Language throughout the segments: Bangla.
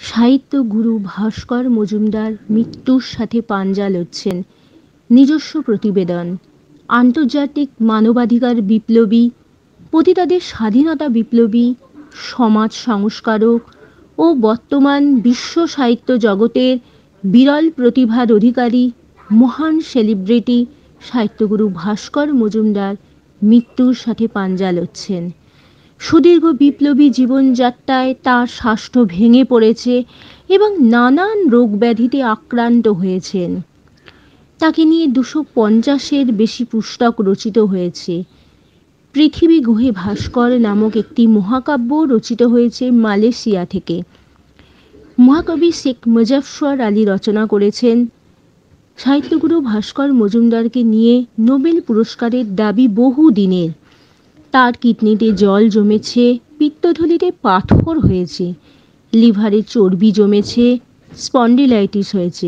সাহিত্য গুরু ভাস্কর মজুমদার মৃত্যুর সাথে পাঞ্জা লড়ছেন। নিজস্ব প্রতিবেদন। আন্তর্জাতিক মানবাধিকার বিপ্লবী, পতিতাদের স্বাধীনতা বিপ্লবী, সমাজ সংস্কারক ও বর্তমান বিশ্ব সাহিত্য জগতের বিরল প্রতিভার অধিকারী মহান সেলিব্রিটি সাহিত্যগুরু ভাস্কর মজুমদার মৃত্যুর সাথে পাঞ্জা লড়ছেন। সুদীর্ঘ বিপ্লবী জীবনযাত্রায় তার স্বাস্থ্য ভেঙে পড়েছে এবং নানান রোগ ব্যাধিতে আক্রান্ত হয়েছেন। তাকে নিয়ে 250-এর বেশি পুস্তক রচিত হয়েছে। পৃথিবী গুহে ভাস্কর নামক একটি মহাকাব্য রচিত হয়েছে মালয়েশিয়া থেকে। মহাকবি শেখ মুজফফর আলী রচনা করেছেন। সাহিত্যগুরু ভাস্কর মজুমদারকে নিয়ে নোবেল পুরস্কারের দাবি বহু দিনের। তার কিডনিতে জল জমেছে, পিত্তথলিতে পাথর হয়েছে, লিভারে চর্বি জমেছে, স্পন্ডিলাইটিস হয়েছে,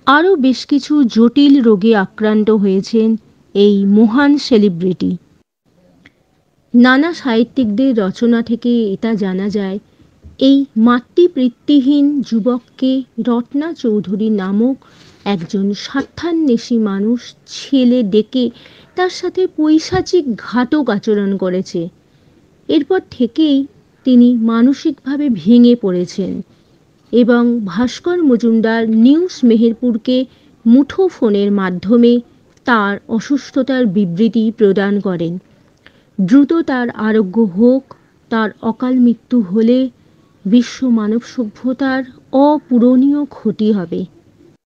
আরও বেশ কিছু জটিল রোগে আক্রান্ত হয়েছেন এই মহান সেলিব্রিটি। নানা সাহিত্যিকদের রচনা থেকে এটা জানা যায়, এই মাতৃপিতৃহীন যুবককে রত্না চৌধুরী নামক একজন স্বার্থান্বেষী মানুষ ছেলে ডেকে তার সাথে পৈশাচিক ঘাতক আচরণ করেছে। এরপর থেকেই তিনি মানসিকভাবে ভেঙে পড়েছেন এবং ভাস্কর মজুমদার নিউজ মেহেরপুরকে মুঠোফোনের মাধ্যমে তার অসুস্থতার বিবৃতি প্রদান করেন। দ্রুত তার আরোগ্য হোক। তার অকাল মৃত্যু হলে বিশ্ব মানব সভ্যতার অপূরণীয় ক্ষতি হবে।